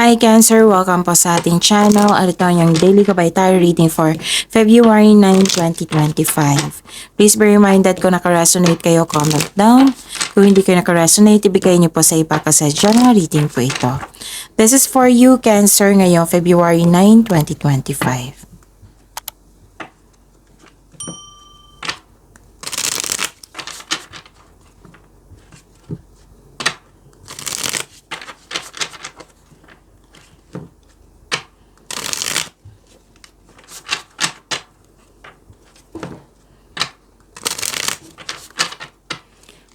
Hi Cancer! Welcome po sa ating channel. At ito yung daily kabay tayo reading for February 9, 2025. Please be reminded kung nakaresonate kayo, comment down. Kung hindi kayo nakaresonate, ibigay niyo po sa ipakasadya ng reading po ito. This is for you Cancer ngayong February 9, 2025.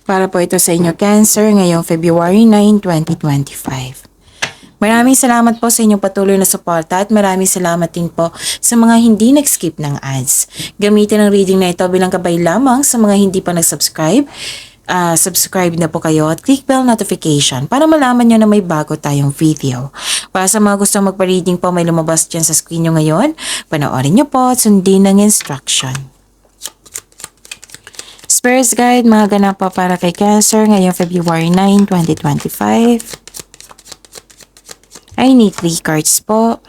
Para po ito sa inyo Cancer ngayong February 9, 2025. Maraming salamat po sa inyong patuloy na suporta at maraming salamat din po sa mga hindi nag-skip ng ads. Gamitin ang reading na ito bilang gabay lamang sa mga hindi pa nag-subscribe. Subscribe na po kayo at click bell notification para malaman nyo na may bago tayong video. Para sa mga gustong magpa-reading po, may lumabas dyan sa screen nyo ngayon. Panoorin nyo po at sundin ang instruction. Spirits Guide, mga ganap po para kay Cancer ngayong February 9, 2025. I need 3 cards po.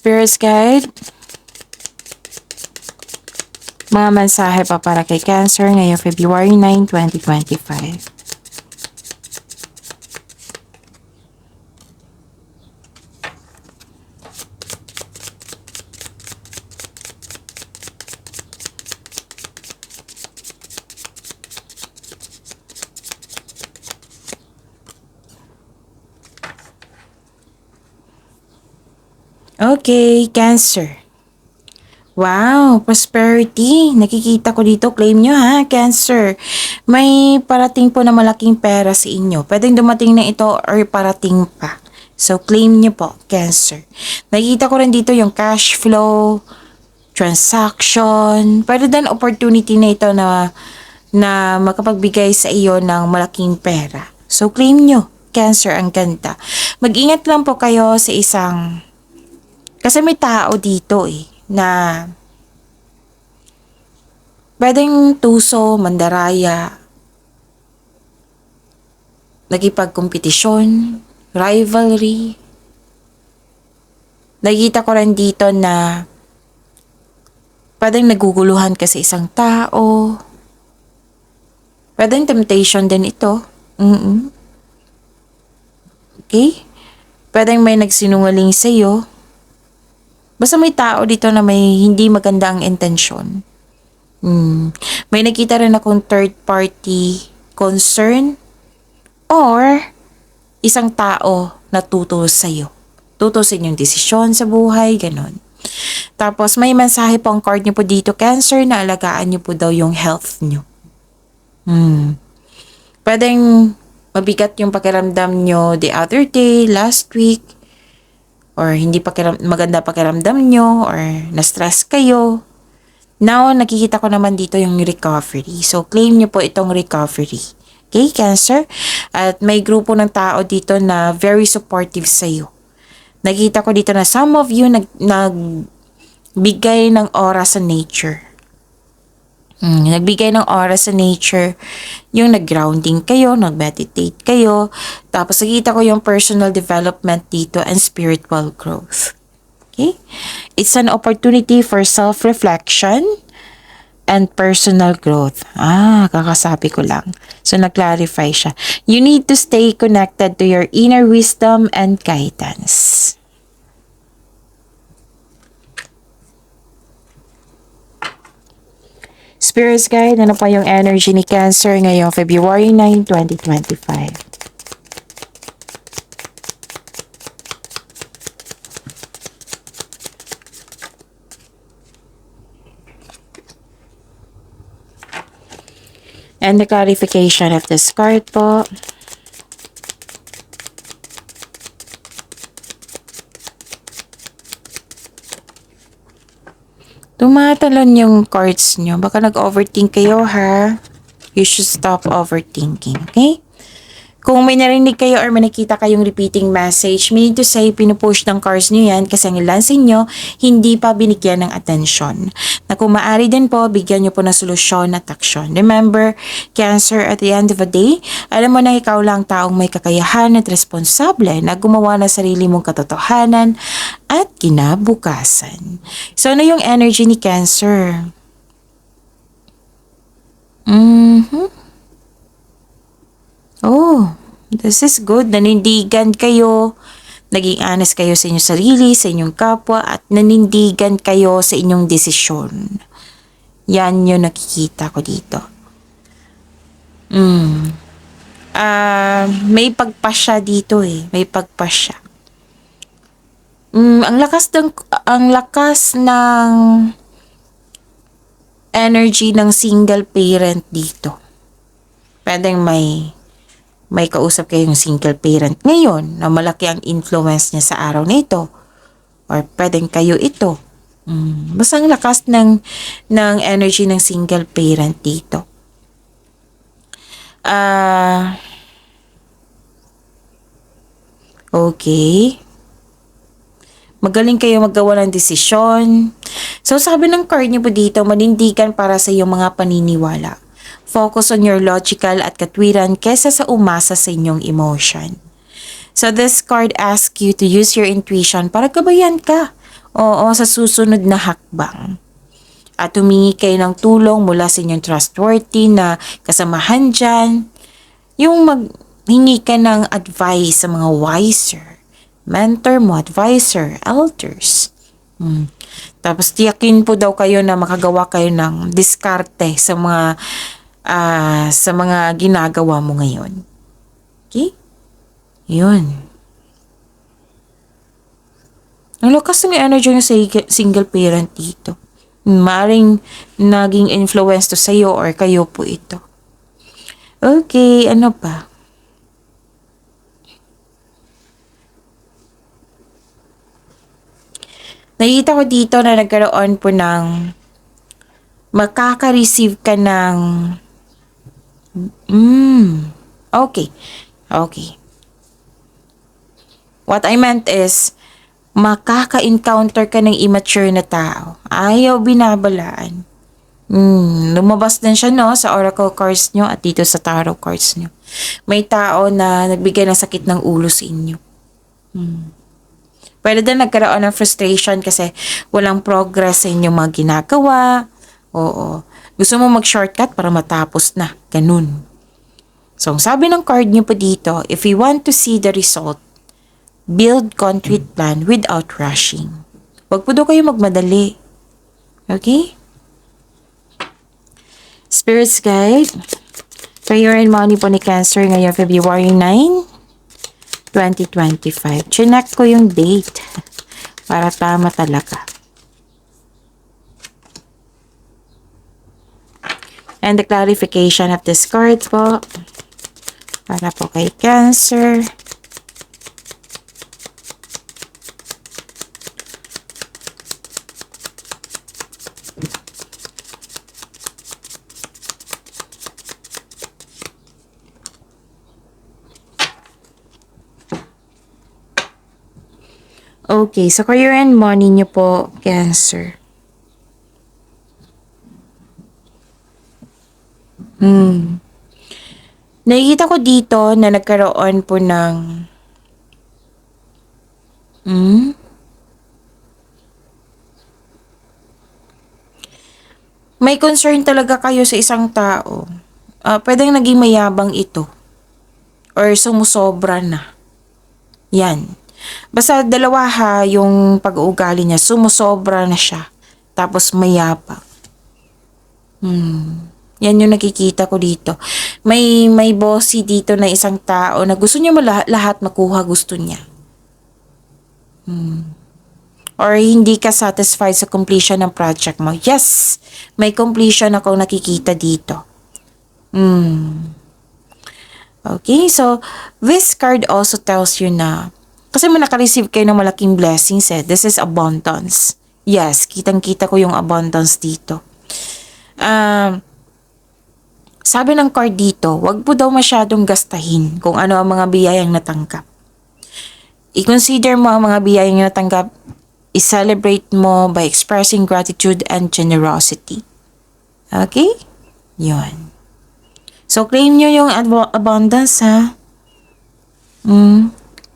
Spirits Guide, mga mensahe pa para kay Cancer ngayong February 9, 2025. Okay, Cancer. Wow, prosperity. Nakikita ko dito, claim nyo ha, Cancer. May parating po na malaking pera sa inyo. Pwedeng dumating na ito or parating pa. So, claim nyo po, Cancer. Nakikita ko rin dito yung cash flow, transaction. Pwede din opportunity na ito na makapagbigay sa iyo ng malaking pera. So, claim nyo, Cancer, ang ganda. Mag-ingat lang po kayo sa isang... Kasi may tao dito na pwedeng tuso, mandaraya, nagipagkompetisyon, rivalry. Nakita ko rin dito na pwedeng naguguluhan ka sa isang tao. Pwedeng temptation din ito. Okay? Pwedeng may nagsinungaling sa'yo. Basta may tao dito na may hindi maganda ang intensyon. May nakita rin akong third party concern or isang tao na tutos sa'yo. Tutusin yung desisyon sa buhay, ganon. Tapos may mensahe po ang card niyo po dito, Cancer, na alagaan niyo po daw yung health niyo. Pwedeng mabigat yung pakiramdam niyo the other day, last week, or hindi maganda pakiramdam nyo, or na-stress kayo. Now, nakikita ko naman dito yung recovery. So, claim nyo po itong recovery. Okay, Cancer? At may grupo ng tao dito na very supportive sa'yo. Nakikita ko dito na some of you nagbigay ng oras sa nature. Nagbigay ng oras sa nature, yung nag-grounding kayo, nag-meditate kayo, tapos nakita ko yung personal development dito and spiritual growth. Okay? It's an opportunity for self-reflection and personal growth. Kakasabi ko lang. So, nag-clarify siya. You need to stay connected to your inner wisdom and guidance. Spirits Guide, ano pa yung energy ni Cancer ngayong February 9, 2025? And the clarification of this card po. Tumatalon yung cards nyo. Baka nag-overthink kayo, ha? You should stop overthinking, okay? Kung may narinig kayo or may nakita kayong repeating message, meaning to say, pinupush ng cards nyo yan kasi ang ilan sa inyo hindi pa binigyan ng atensyon. Na kung maaari din po, bigyan nyo po ng solusyon at aksyon. Remember, Cancer, at the end of the day, alam mo na ikaw lang taong may kakayahan at responsable na gumawa ng sarili mong katotohanan at kinabukasan. So, ano yung energy ni Cancer? Oh, this is good. Nanindigan kayo. Naging honest kayo sa inyong sarili, sa inyong kapwa, at nanindigan kayo sa inyong desisyon. Yan yung nakikita ko dito. May pagpasya dito eh. May pagpasya. Ang lakas ng energy ng single parent dito. Pwedeng may kausap kayong single parent ngayon na malaki ang influence niya sa araw na ito. Or pwedeng kayo ito. Basta ang lakas ng energy ng single parent dito. Okay. Magaling kayo maggawa ng desisyon. So sabi ng card niyo po dito, manindigan para sa iyong mga paniniwala. Focus on your logical at katwiran kesa sa umasa sa inyong emotion. So this card asks you to use your intuition para gabayan ka. Oo, sa susunod na hakbang. At humingi kayo ng tulong mula sa inyong trustworthy na kasamahan dyan. Yung maghingi ka ng advice sa mga wiser. Mentor mo, advisor, elders. Tapos tiyakin po daw kayo na makagawa kayo ng diskarte sa mga ginagawa mo ngayon. Okay? Yun. Ang lakas ng energy ng single parent dito. Maring naging influence to sa'yo or kayo po ito. Okay, ano pa? Nakita ko dito na nagkaroon po ng makaka-receive ka ng okay. What I meant is makaka-encounter ka ng immature na tao. Ayaw binabalaan. Lumabas din siya sa oracle cards nyo at dito sa tarot cards nyo. May tao na nagbigay ng sakit ng ulo sa inyo. Pwede din nagkaroon ng frustration kasi walang progress sa inyong mga ginagawa. Oo. Gusto mo mag-shortcut para matapos na. Ganun. So, ang sabi ng card niyo po dito, if you want to see the result, build concrete plan without rushing. Huwag po daw kayo magmadali. Okay? Spirits guide, prayer and money po ni Cancer ngayon February 9, 2025. Chinek ko yung date para tama talaga. And the clarification of this card po para po kay Cancer. Okay, so career and money niyo po, Cancer. Nakikita ko dito na nagkaroon po ng may concern talaga kayo sa isang tao. Pwedeng naging mayabang ito. Or sumusobra na. Yan. Basta dalawa yung pag-uugali niya. Sumusobra na siya. Tapos mayabang. Yan yung nakikita ko dito. May bossy dito na isang tao na gusto niya lahat makuha gusto niya. Or hindi ka satisfied sa completion ng project mo. Yes, may completion ako nakikita dito. Okay, so this card also tells you na kasi may naka-receive kayo ng malaking blessings This is abundance. Yes, kitang-kita ko yung abundance dito. Sabi ng card dito, wag po daw masyadong gastahin kung ano ang mga biyayang natanggap. I-consider mo ang mga biyayang natanggap, i-celebrate mo by expressing gratitude and generosity. Okay? Yun. So, claim nyo yung abundance, ha?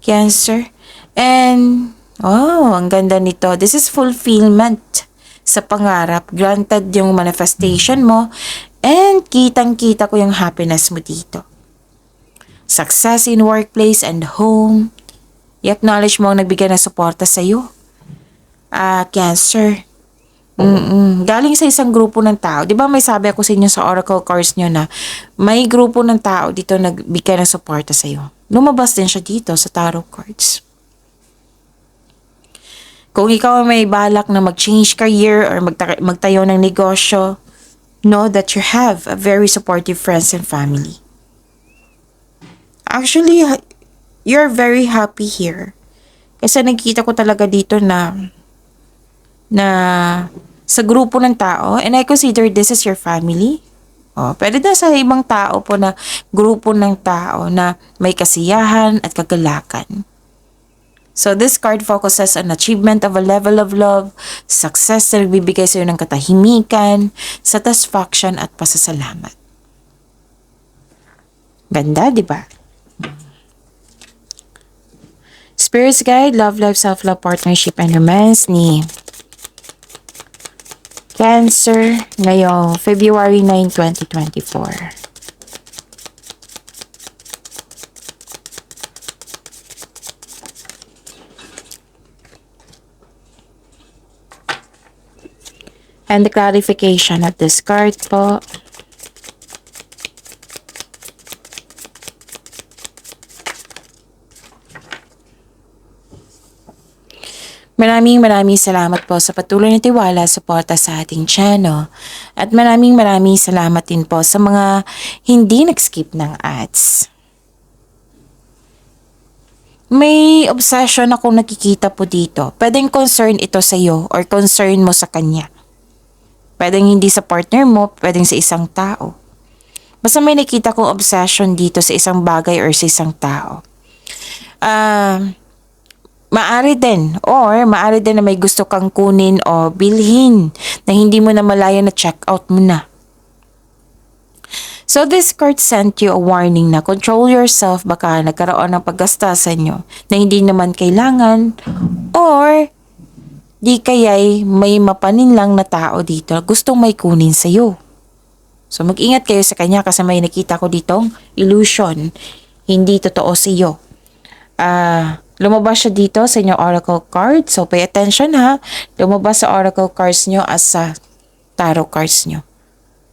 Cancer. And, ang ganda nito. This is fulfillment sa pangarap. Granted yung manifestation mo. And, kitang-kita ko yung happiness mo dito. Success in workplace and home. I-acknowledge mo ang nagbigay ng suporta sa'yo. Cancer. Galing sa isang grupo ng tao. Di ba may sabi ako sa inyo sa oracle cards nyo na may grupo ng tao dito nagbigay ng suporta sa'yo. Lumabas din siya dito sa tarot cards. Kung ikaw may balak na mag-change career or magtayo ng negosyo, know that you have a very supportive friends and family. Actually, you're very happy here. Kasi nakikita ko talaga dito na sa grupo ng tao, and I consider this as your family. Pwede na sa ibang tao po na grupo ng tao na may kasiyahan at kagalakan. So this card focuses on achievement of a level of love, success na nagbibigay sa iyo ng katahimikan, satisfaction at pasasalamat. Ganda, di ba? Spirit's Guide, Love Life, Self-Love, Partnership, and Romance ni Cancer ngayong February 9, 2024. And the clarification of this card po. Maraming salamat po sa patuloy na tiwala, suporta sa ating channel. At maraming salamat din po sa mga hindi nag-skip ng ads. May obsession akong nakikita po dito. Pwedeng concern ito sa iyo or concern mo sa kanya. Pwedeng hindi sa partner mo, pwedeng sa isang tao. Basta may nakita kong obsession dito sa isang bagay or sa isang tao. Maari din na may gusto kang kunin o bilhin na hindi mo na malaya na check out mo na. So this card sent you a warning na control yourself, baka nagkaroon ng paggastasan nyo na hindi naman kailangan or di kaya'y may mapaninlang na tao dito gustong may kunin sa'yo. So mag-ingat kayo sa kanya kasi may nakita ko ditong illusion, hindi totoo sa'yo. Lumabas siya dito sa inyong oracle card. So, pay attention ha. Lumabas sa oracle cards nyo as sa tarot cards nyo.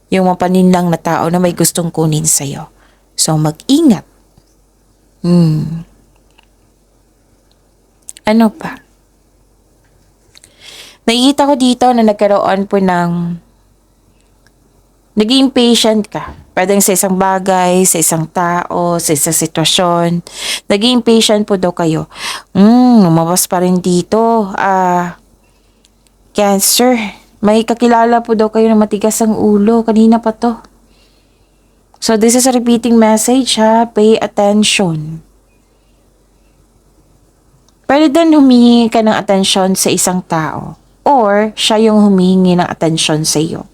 Yung mapaninlang na tao na may gustong kunin sa'yo. So, mag-ingat. Ano pa? Nakikita ko dito na nagkaroon po ng naging patient ka. Pwedeng sa isang bagay, sa isang tao, sa isang sitwasyon. Naging patient po daw kayo. Lumabas pa rin dito. Cancer. May kakilala po daw kayo na matigas ang ulo. Kanina pa to. So this is a repeating message ha. Pay attention. Pwede din humingi ka ng atensyon sa isang tao. Or siya yung humingi ng atensyon sa iyo.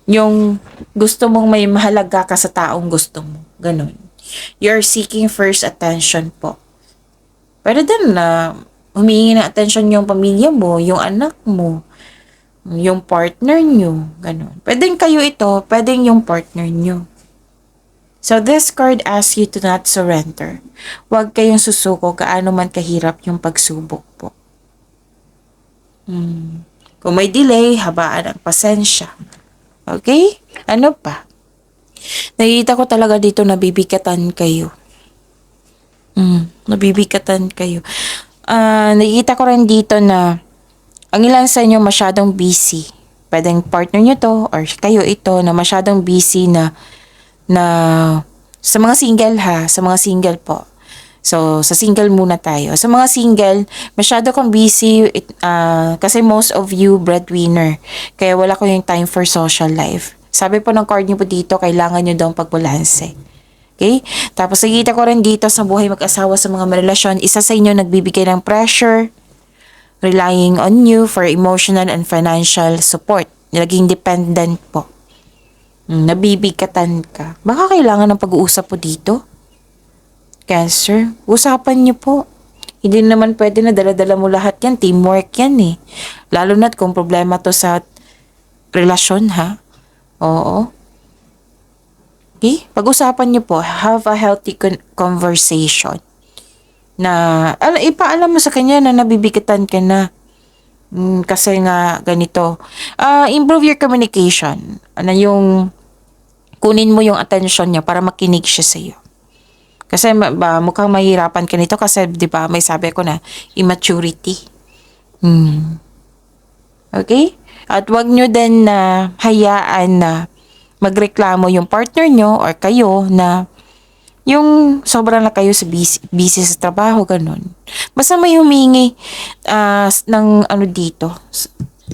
Yung gusto mong may mahalaga ka sa taong gusto mo. Ganun. You're seeking first attention po. Pwede din na humingi ng attention yung pamilya mo, yung anak mo, yung partner nyo. Ganun. Pwedeng kayo ito, pwedeng yung partner nyo. So this card asks you to not surrender. Huwag kayong susuko gaano man kahirap yung pagsubok po. Kung may delay, habaan ang pasensya. Okay? Ano pa? Nakikita ko talaga dito nabibigatan kayo. Nabibigatan kayo. Nakikita ko rin dito na ang ilan sa inyo masyadong busy. pwedeng partner nyo to or kayo ito na masyadong busy na sa mga single ha, sa mga single po. So, sa single muna tayo. Sa mga single, masyado kang busy kasi most of you breadwinner. Kaya wala ko yung time for social life. Sabi po ng card niyo po dito, kailangan nyo daw pagbalanse. Okay? Tapos nakikita ko rin dito sa buhay mag-asawa sa mga relasyon, isa sa inyo nagbibigay ng pressure, relying on you for emotional and financial support. Naging dependent po. Nabibigatan ka. Baka kailangan ng pag-uusap po dito. Cancer, usapan niyo po. Hindi naman pwede na dala-dala mo lahat yan. Teamwork yan eh. Lalo na't kung problema to sa relasyon ha. Oo. Okay? Pag-usapan niyo po. Have a healthy conversation. Na, ipaalam mo sa kanya na nabibigatan ka na. Kasi nga ganito. Improve your communication. Yung kunin mo yung attention niya para makinig siya sa iyo. Kasi mukhang mahirapan ka nito kasi 'di ba may sabi ko na immaturity. Okay? At wag nyo din na hayaan na magreklamo yung partner nyo or kayo na yung sobrang na kayo sa busy sa trabaho, ganun. Basta may humingi ng ano dito.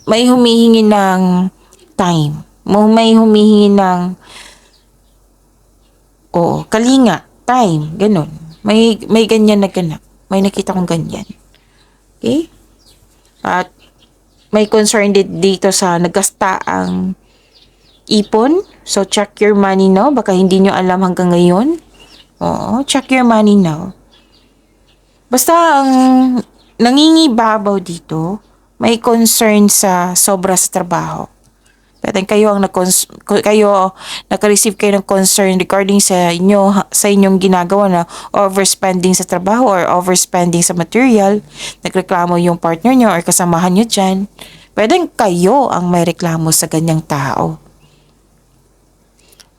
May humihingi ng time. May humihingi ng kalinga, time, ganun. May ganyan na ganap. May nakita kong ganyan. Okay? At may concern dito sa nagasta ang ipon. So, check your money now. Baka hindi nyo alam hanggang ngayon. Oo, check your money now. Basta ang nangingibabaw dito, may concern sa sobra sa trabaho. Pwede kayo naka-receive kayo ng concern regarding sa inyong ginagawa na overspending sa trabaho or overspending sa material. Nagreklamo yung partner nyo or kasamahan nyo dyan. Pwede kayo ang may reklamo sa ganyang tao.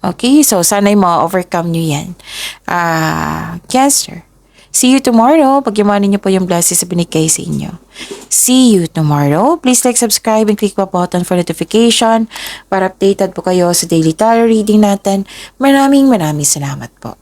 Okay, so sana'y ma-overcome nyo yan. Cancer. See you tomorrow. Pagyamanin nyo po yung blessings sa binigay sa inyo. See you tomorrow. Please like, subscribe, and click the button for notification para updated po kayo sa daily tarot reading natin. Maraming salamat po.